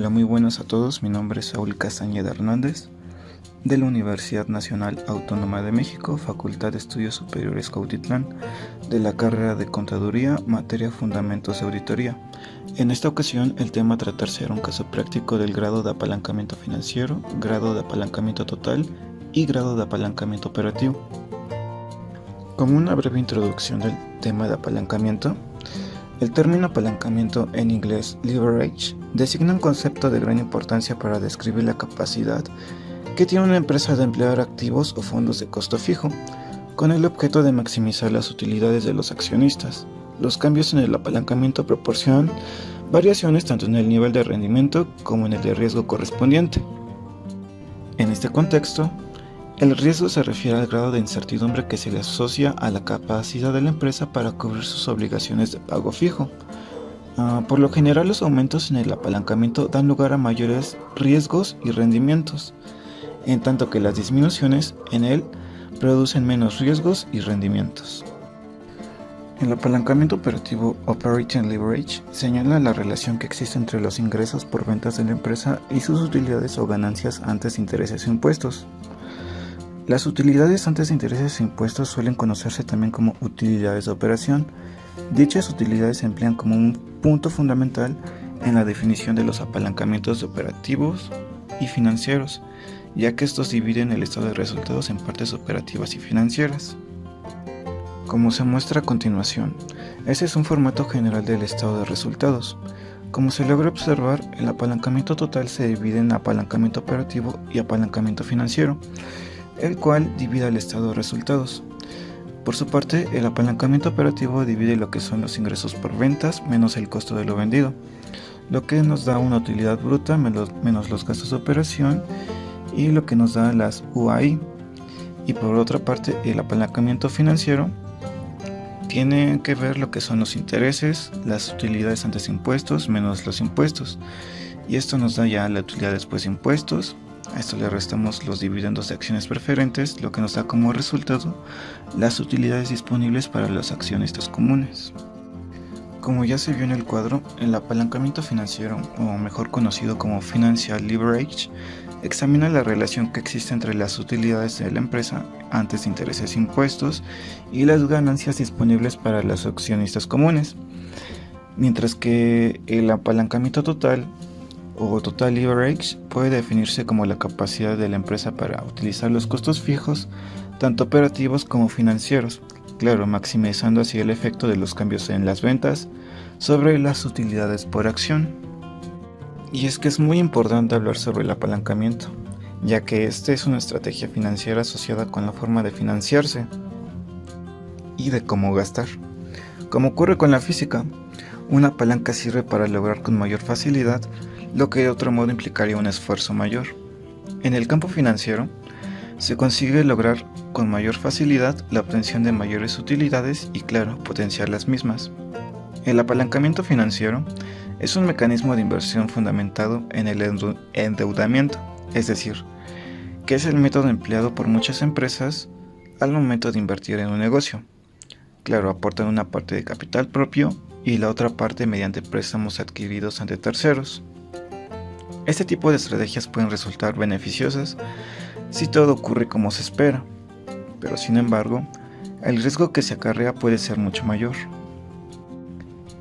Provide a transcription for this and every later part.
Hola, muy buenas a todos. Mi nombre es Saúl Castañeda Hernández, de la Universidad Nacional Autónoma de México, Facultad de Estudios Superiores Cuautitlán, de la carrera de Contaduría, materia Fundamentos de Auditoría. En esta ocasión, el tema a tratar será un caso práctico del grado de apalancamiento financiero, grado de apalancamiento total y grado de apalancamiento operativo. Como una breve introducción del tema de apalancamiento, el término apalancamiento, en inglés leverage, designa un concepto de gran importancia para describir la capacidad que tiene una empresa de emplear activos o fondos de costo fijo, con el objeto de maximizar las utilidades de los accionistas. Los cambios en el apalancamiento proporcionan variaciones tanto en el nivel de rendimiento como en el de riesgo correspondiente. En este contexto, el riesgo se refiere al grado de incertidumbre que se le asocia a la capacidad de la empresa para cubrir sus obligaciones de pago fijo. Por lo general, los aumentos en el apalancamiento dan lugar a mayores riesgos y rendimientos, en tanto que las disminuciones en él producen menos riesgos y rendimientos. El apalancamiento operativo Operating Leverage señala la relación que existe entre los ingresos por ventas de la empresa y sus utilidades o ganancias antes de intereses e impuestos. Las utilidades antes de intereses e impuestos suelen conocerse también como utilidades de operación. Dichas utilidades se emplean como un punto fundamental en la definición de los apalancamientos operativos y financieros, ya que estos dividen el estado de resultados en partes operativas y financieras. Como se muestra a continuación, ese es un formato general del estado de resultados. Como se logra observar, el apalancamiento total se divide en apalancamiento operativo y apalancamiento financiero, el cual divide el estado de resultados. Por su parte, el apalancamiento operativo divide lo que son los ingresos por ventas menos el costo de lo vendido, lo que nos da una utilidad bruta menos los gastos de operación y lo que nos da las UAI. Y por otra parte, el apalancamiento financiero tiene que ver lo que son los intereses, las utilidades antes de impuestos menos los impuestos, y esto nos da ya la utilidad después de impuestos. A esto le restamos los dividendos de acciones preferentes, lo que nos da como resultado las utilidades disponibles para los accionistas comunes. Como ya se vio en el cuadro, el apalancamiento financiero, o mejor conocido como Financial Leverage, examina la relación que existe entre las utilidades de la empresa antes de intereses e impuestos y las ganancias disponibles para los accionistas comunes, mientras que el apalancamiento total o total leverage puede definirse como la capacidad de la empresa para utilizar los costos fijos, tanto operativos como financieros, claro, maximizando así el efecto de los cambios en las ventas sobre las utilidades por acción. Y es que es muy importante hablar sobre el apalancamiento, ya que este es una estrategia financiera asociada con la forma de financiarse y de cómo gastar. Como ocurre con la física, una palanca sirve para lograr con mayor facilidad lo que de otro modo implicaría un esfuerzo mayor. En el campo financiero, se consigue lograr con mayor facilidad la obtención de mayores utilidades y, claro, potenciar las mismas. El apalancamiento financiero es un mecanismo de inversión fundamentado en el endeudamiento, es decir, que es el método empleado por muchas empresas al momento de invertir en un negocio. Claro, aportan una parte de capital propio y la otra parte mediante préstamos adquiridos ante terceros. Este tipo de estrategias pueden resultar beneficiosas si todo ocurre como se espera, pero sin embargo, el riesgo que se acarrea puede ser mucho mayor.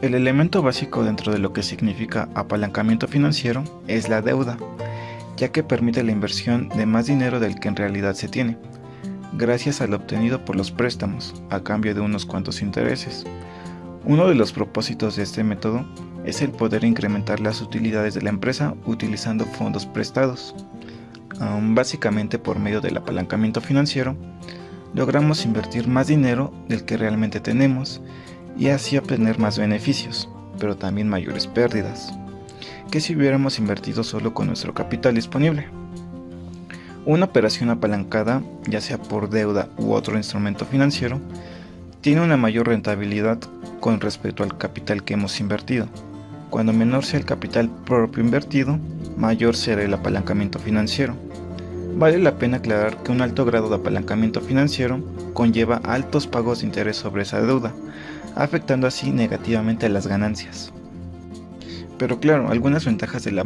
El elemento básico dentro de lo que significa apalancamiento financiero es la deuda, ya que permite la inversión de más dinero del que en realidad se tiene, gracias al obtenido por los préstamos, a cambio de unos cuantos intereses. Uno de los propósitos de este método es el poder incrementar las utilidades de la empresa utilizando fondos prestados. Básicamente, por medio del apalancamiento financiero, logramos invertir más dinero del que realmente tenemos y así obtener más beneficios, pero también mayores pérdidas, que si hubiéramos invertido solo con nuestro capital disponible. Una operación apalancada, ya sea por deuda u otro instrumento financiero, tiene una mayor rentabilidad con respecto al capital que hemos invertido. Cuando menor sea el capital propio invertido, mayor será el apalancamiento financiero. Vale la pena aclarar que un alto grado de apalancamiento financiero conlleva altos pagos de interés sobre esa deuda, afectando así negativamente a las ganancias. Pero claro, algunas ventajas del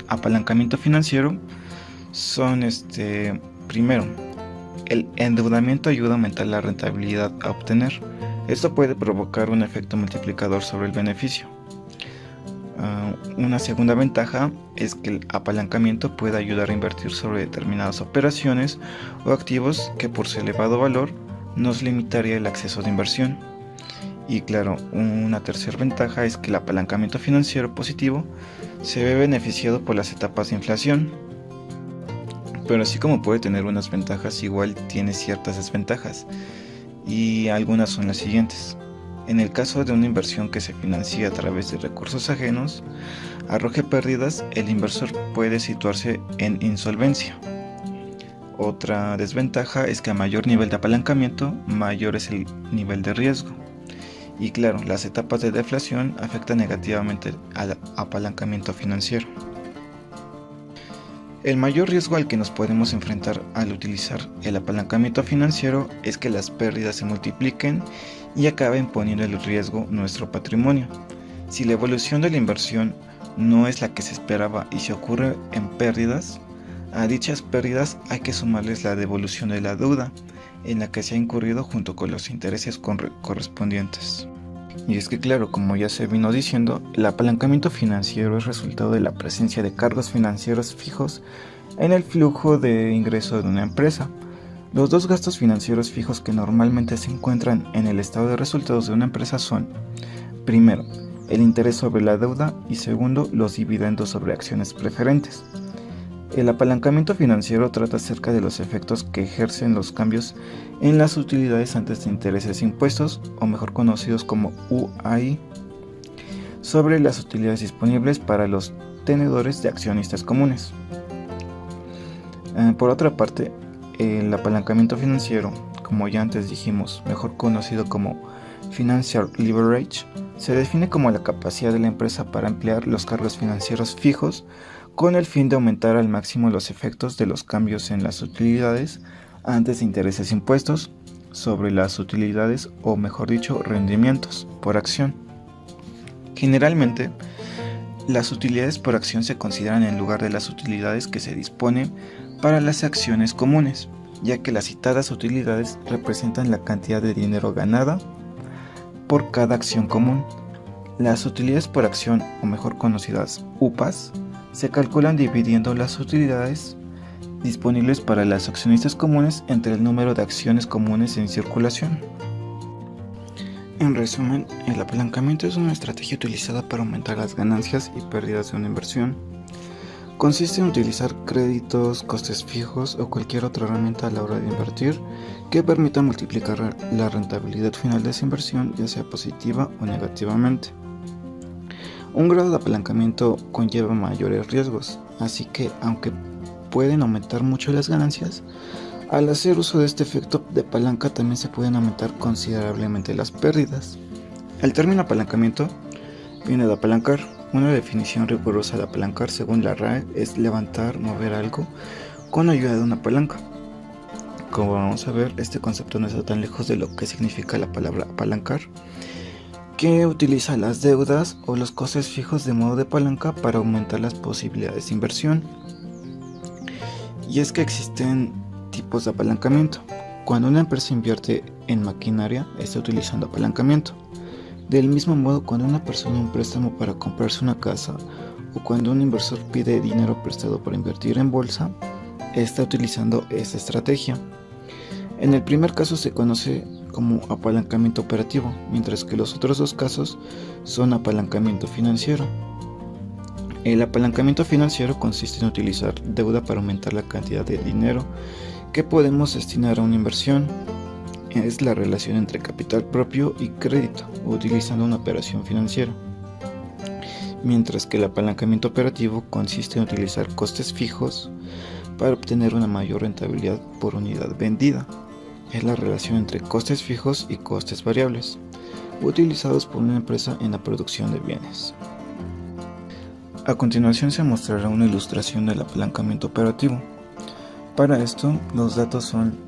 apalancamiento financiero son primero, el endeudamiento ayuda a aumentar la rentabilidad a obtener. Esto puede provocar un efecto multiplicador sobre el beneficio. Una segunda ventaja es que el apalancamiento puede ayudar a invertir sobre determinadas operaciones o activos que por su elevado valor nos limitaría el acceso de inversión. Y claro, una tercera ventaja es que el apalancamiento financiero positivo se ve beneficiado por las etapas de inflación. Pero así como puede tener unas ventajas, igual tiene ciertas desventajas. Y algunas son las siguientes. En el caso de una inversión que se financia a través de recursos ajenos, arroje pérdidas, el inversor puede situarse en insolvencia. Otra desventaja es que a mayor nivel de apalancamiento, mayor es el nivel de riesgo. Y claro, las etapas de deflación afectan negativamente al apalancamiento financiero. El mayor riesgo al que nos podemos enfrentar al utilizar el apalancamiento financiero es que las pérdidas se multipliquen y acaben poniendo en riesgo nuestro patrimonio. Si la evolución de la inversión no es la que se esperaba y se ocurre en pérdidas, a dichas pérdidas hay que sumarles la devolución de la deuda en la que se ha incurrido junto con los intereses correspondientes. Y es que claro, como ya se vino diciendo, el apalancamiento financiero es resultado de la presencia de cargos financieros fijos en el flujo de ingreso de una empresa. Los dos gastos financieros fijos que normalmente se encuentran en el estado de resultados de una empresa son, primero, el interés sobre la deuda y segundo, los dividendos sobre acciones preferentes. El apalancamiento financiero trata acerca de los efectos que ejercen los cambios en las utilidades antes de intereses e impuestos, o mejor conocidos como UAI, sobre las utilidades disponibles para los tenedores de accionistas comunes. Por otra parte, el apalancamiento financiero, como ya antes dijimos, mejor conocido como Financial Leverage, se define como la capacidad de la empresa para emplear los cargos financieros fijos con el fin de aumentar al máximo los efectos de los cambios en las utilidades antes de intereses impuestos sobre las utilidades, o mejor dicho, rendimientos por acción. Generalmente, las utilidades por acción se consideran en lugar de las utilidades que se disponen para las acciones comunes, ya que las citadas utilidades representan la cantidad de dinero ganada por cada acción común. Las utilidades por acción, o mejor conocidas UPAs, se calculan dividiendo las utilidades disponibles para los accionistas comunes entre el número de acciones comunes en circulación. En resumen, el apalancamiento es una estrategia utilizada para aumentar las ganancias y pérdidas de una inversión. Consiste en utilizar créditos, costes fijos o cualquier otra herramienta a la hora de invertir que permita multiplicar la rentabilidad final de esa inversión, ya sea positiva o negativamente. Un grado de apalancamiento conlleva mayores riesgos, así que aunque pueden aumentar mucho las ganancias, al hacer uso de este efecto de palanca también se pueden aumentar considerablemente las pérdidas. El término apalancamiento viene de apalancar. Una definición rigurosa de apalancar según la RAE es levantar, mover algo con ayuda de una palanca. Como vamos a ver, este concepto no está tan lejos de lo que significa la palabra apalancar, que utiliza las deudas o los costes fijos de modo de palanca para aumentar las posibilidades de inversión. Y es que existen tipos de apalancamiento. Cuando una empresa invierte en maquinaria, está utilizando apalancamiento. Del mismo modo, cuando una persona un préstamo para comprarse una casa o cuando un inversor pide dinero prestado para invertir en bolsa, está utilizando esta estrategia. En el primer caso se conoce como apalancamiento operativo, mientras que los otros dos casos son apalancamiento financiero. El apalancamiento financiero consiste en utilizar deuda para aumentar la cantidad de dinero que podemos destinar a una inversión. Es la relación entre capital propio y crédito, utilizando una operación financiera. Mientras que el apalancamiento operativo consiste en utilizar costes fijos para obtener una mayor rentabilidad por unidad vendida. Es la relación entre costes fijos y costes variables, utilizados por una empresa en la producción de bienes. A continuación se mostrará una ilustración del apalancamiento operativo. Para esto, los datos son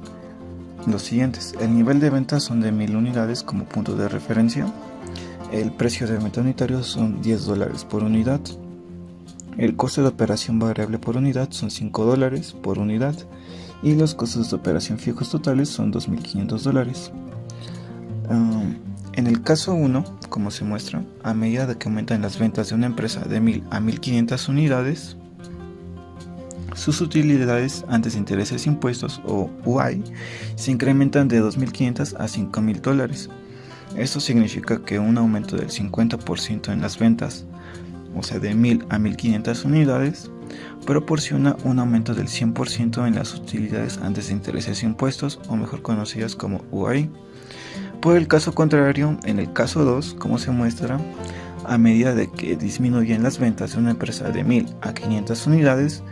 los siguientes. El nivel de ventas son de 1000 unidades como punto de referencia. el precio de venta unitario son $10 por unidad. El coste de operación variable por unidad son $5 por unidad y los costos de operación fijos totales son $2.500. En el caso 1, como se muestra, a medida de que aumentan las ventas de una empresa de 1.000 a 1.500 unidades, sus utilidades antes de intereses e impuestos, o UI, se incrementan de $2.500 a $5.000. Esto significa que un aumento del 50% en las ventas, o sea de 1.000 a 1.500 unidades, proporciona un aumento del 100% en las utilidades antes de intereses e impuestos, o mejor conocidas como UI. Por el caso contrario, en el caso 2, como se muestra, a medida de que disminuyen las ventas de una empresa de 1.000 a 500 unidades,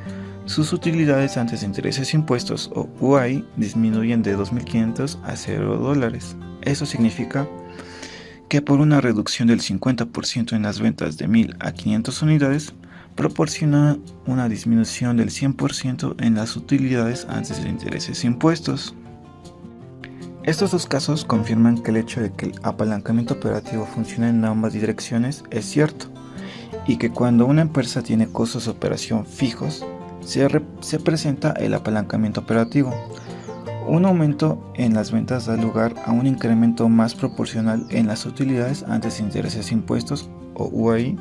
sus utilidades antes de intereses e impuestos, o UI, disminuyen de $2.500 a $0. Eso significa que por una reducción del 50% en las ventas de 1.000 a 500 unidades, proporciona una disminución del 100% en las utilidades antes de intereses e impuestos. Estos dos casos confirman que el hecho de que el apalancamiento operativo funcione en ambas direcciones es cierto, y que cuando una empresa tiene costos de operación fijos, se presenta el apalancamiento operativo. Un aumento en las ventas da lugar a un incremento más proporcional en las utilidades antes de intereses e impuestos, o UI,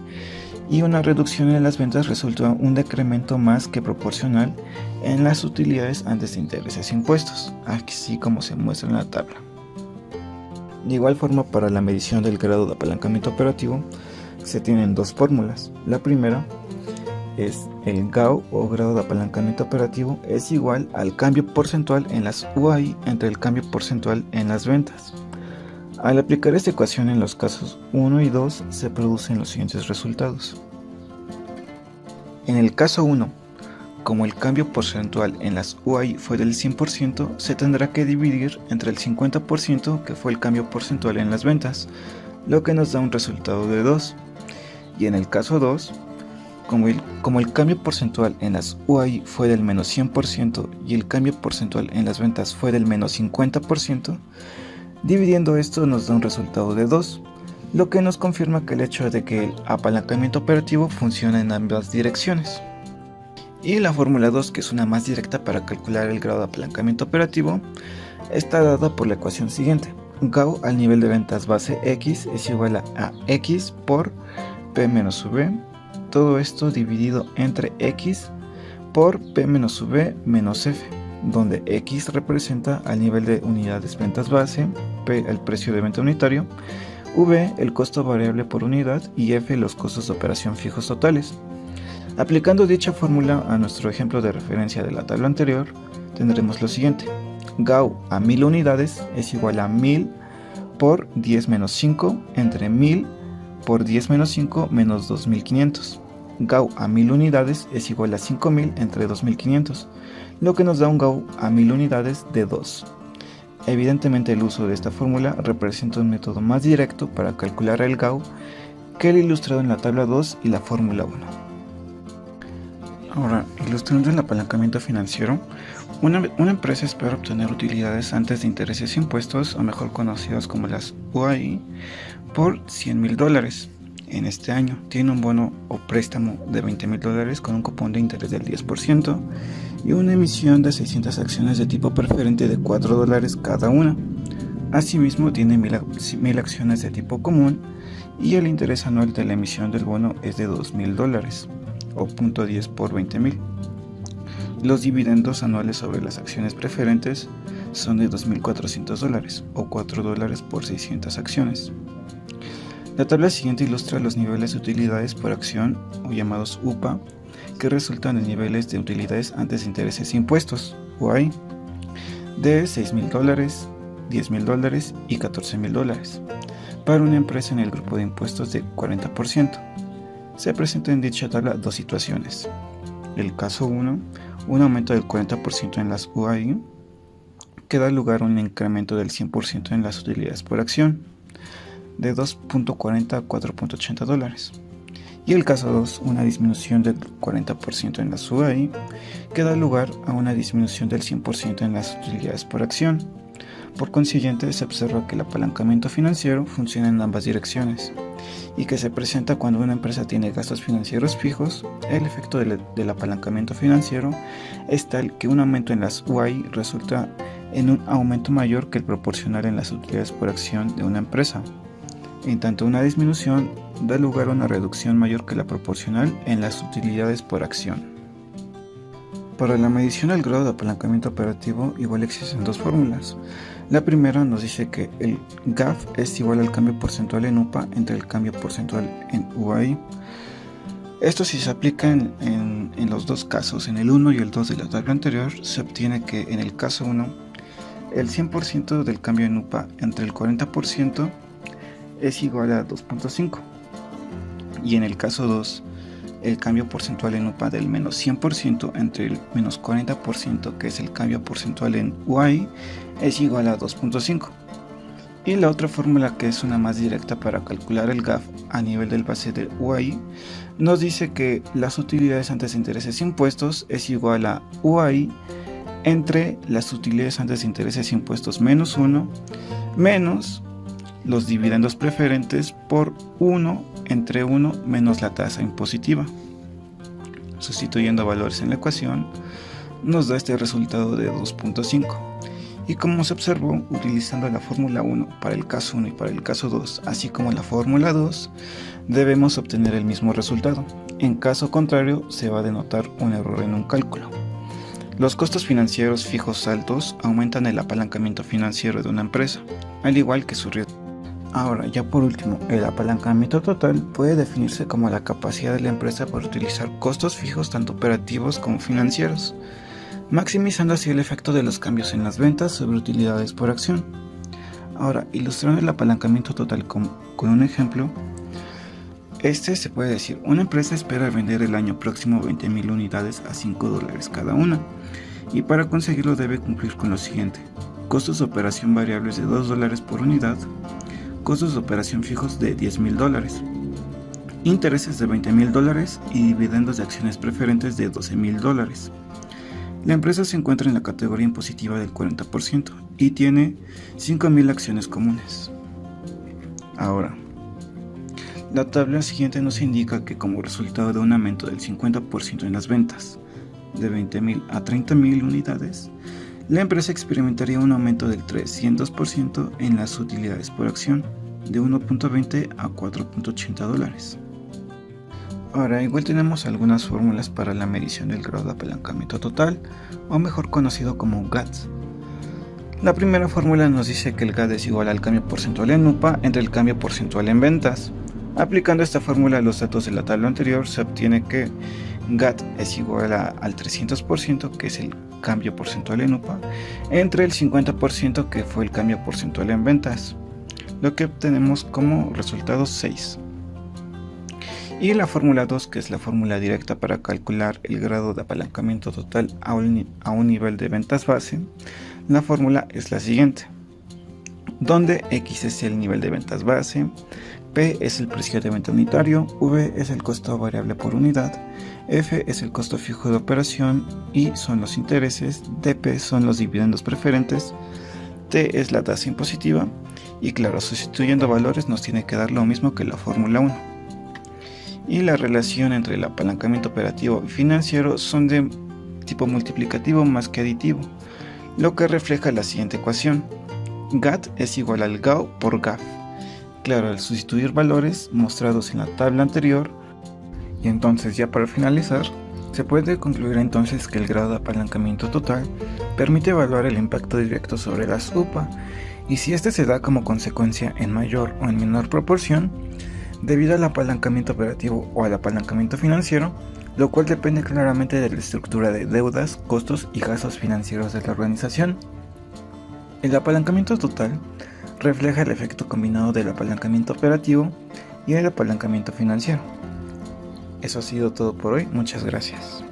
y una reducción en las ventas resulta un decremento más que proporcional en las utilidades antes de intereses e impuestos, así como se muestra en la tabla. De igual forma, para la medición del grado de apalancamiento operativo se tienen dos fórmulas. La primera es el GAO, o grado de apalancamiento operativo, es igual al cambio porcentual en las UI entre el cambio porcentual en las ventas. Al aplicar esta ecuación en los casos 1 y 2 se producen los siguientes resultados. En el caso 1, como el cambio porcentual en las UI fue del 100%, se tendrá que dividir entre el 50% que fue el cambio porcentual en las ventas, lo que nos da un resultado de 2. Y en el caso 2, como el cambio porcentual en las UI fue del menos 100% y el cambio porcentual en las ventas fue del menos 50%, dividiendo esto nos da un resultado de 2, lo que nos confirma que el hecho de que el apalancamiento operativo funciona en ambas direcciones. Y la fórmula 2, que es una más directa para calcular el grado de apalancamiento operativo, está dada por la ecuación siguiente. GAU al nivel de ventas base X es igual a X por P menos V, todo esto dividido entre X por P menos V menos F, donde X representa al nivel de unidades ventas base, P el precio de venta unitario, V el costo variable por unidad y F los costos de operación fijos totales. Aplicando dicha fórmula a nuestro ejemplo de referencia de la tabla anterior, tendremos lo siguiente. GAU a 1000 unidades es igual a 1000 por 10 menos 5 entre 1000 por 10 menos 5 menos 2500. GAU a 1000 unidades es igual a 5000 entre 2500, lo que nos da un GAU a 1000 unidades de 2. Evidentemente el uso de esta fórmula representa un método más directo para calcular el GAU que el ilustrado en la tabla 2 y la fórmula 1. Ahora, ilustrando el apalancamiento financiero, una empresa espera obtener utilidades antes de intereses e impuestos, o mejor conocidas como las UI, por $100,000. En este año tiene un bono o préstamo de $20,000 con un cupón de interés del 10% y una emisión de 600 acciones de tipo preferente de $4 cada una. Asimismo tiene 1000 acciones de tipo común y el interés anual de la emisión del bono es de $2,000 o 0.10 por 20,000. Los dividendos anuales sobre las acciones preferentes son de $2,400 o $4 por 600 acciones. La tabla siguiente ilustra los niveles de utilidades por acción, o llamados UPA, que resultan en niveles de utilidades antes de intereses e impuestos, UI, de $6,000, $10,000 y $14,000, para una empresa en el grupo de impuestos de 40%. Se presentan en dicha tabla dos situaciones. El caso 1, un aumento del 40% en las UI, que da lugar a un incremento del 100% en las utilidades por acción, de $2.40 a $4.80. Y el caso 2, una disminución del 40% en las UI, que da lugar a una disminución del 100% en las utilidades por acción. Por consiguiente, se observa que el apalancamiento financiero funciona en ambas direcciones. y que se presenta cuando una empresa tiene gastos financieros fijos. El efecto del apalancamiento financiero es tal que un aumento en las UAI resulta en un aumento mayor que el proporcional en las utilidades por acción de una empresa. En tanto, una disminución da lugar a una reducción mayor que la proporcional en las utilidades por acción. Para la medición del grado de apalancamiento operativo igual existen dos fórmulas. La primera nos dice que el GAF es igual al cambio porcentual en UPA entre el cambio porcentual en UAI. Esto, si se aplica en los dos casos, en el 1 y el 2 de la tabla anterior, se obtiene que en el caso 1 el 100% del cambio en UPA entre el 40% es igual a 2.5, y en el caso 2 el cambio porcentual en UPA del menos 100% entre el menos 40%, que es el cambio porcentual en UAI, es igual a 2.5. Y la otra fórmula, que es una más directa para calcular el GAF a nivel del base del UAI, nos dice que las utilidades antes de intereses e impuestos es igual a UAI entre las utilidades antes de intereses e impuestos menos 1 menos los dividendos preferentes por 1 entre 1 menos la tasa impositiva. Sustituyendo valores en la ecuación, nos da este resultado de 2.5. Y como se observó, utilizando la fórmula 1 para el caso 1 y para el caso 2, así como la fórmula 2, debemos obtener el mismo resultado. En caso contrario, se va a denotar un error en un cálculo. Los costos financieros fijos altos aumentan el apalancamiento financiero de una empresa, al igual que su riesgo. Ahora, ya por último, el apalancamiento total puede definirse como la capacidad de la empresa para utilizar costos fijos tanto operativos como financieros, maximizando así el efecto de los cambios en las ventas sobre utilidades por acción. Ahora, ilustrando el apalancamiento total con un ejemplo, se puede decir: una empresa espera vender el año próximo 20,000 unidades a $5 cada una, y para conseguirlo debe cumplir con lo siguiente: costos de operación variables de $2 por unidad, costos de operación fijos de $10,000, intereses de $20,000 y dividendos de acciones preferentes de $12,000. La empresa se encuentra en la categoría impositiva del 40% y tiene 5,000 acciones comunes. Ahora, la tabla siguiente nos indica que como resultado de un aumento del 50% en las ventas de 20,000 a 30,000 unidades, la empresa experimentaría un aumento del 300% en las utilidades por acción, de 1.20 a $4.80. Ahora, igual tenemos algunas fórmulas para la medición del grado de apalancamiento total, o mejor conocido como GAT. La primera fórmula nos dice que el GAT es igual al cambio porcentual en UPA entre el cambio porcentual en ventas. Aplicando esta fórmula a los datos de la tabla anterior, se obtiene que GAT es igual al 300%, que es el cambio porcentual en UPA, entre el 50%, que fue el cambio porcentual en ventas, lo que obtenemos como resultado 6. Y la fórmula 2, que es la fórmula directa para calcular el grado de apalancamiento total a un nivel de ventas base, la fórmula es la siguiente, donde X es el nivel de ventas base, P es el precio de venta unitario, V es el costo variable por unidad, F es el costo fijo de operación, I son los intereses, DP son los dividendos preferentes, T es la tasa impositiva, y claro, sustituyendo valores nos tiene que dar lo mismo que la fórmula 1. Y la relación entre el apalancamiento operativo y financiero son de tipo multiplicativo más que aditivo, lo que refleja la siguiente ecuación: GAT es igual al GAU por GAF. Claro, al sustituir valores mostrados en la tabla anterior. Y entonces, ya para finalizar, se puede concluir entonces que el grado de apalancamiento total permite evaluar el impacto directo sobre las UPA, y si este se da como consecuencia en mayor o en menor proporción debido al apalancamiento operativo o al apalancamiento financiero, lo cual depende claramente de la estructura de deudas, costos y gastos financieros de la organización. El apalancamiento total refleja el efecto combinado del apalancamiento operativo y el apalancamiento financiero. Eso ha sido todo por hoy, muchas gracias.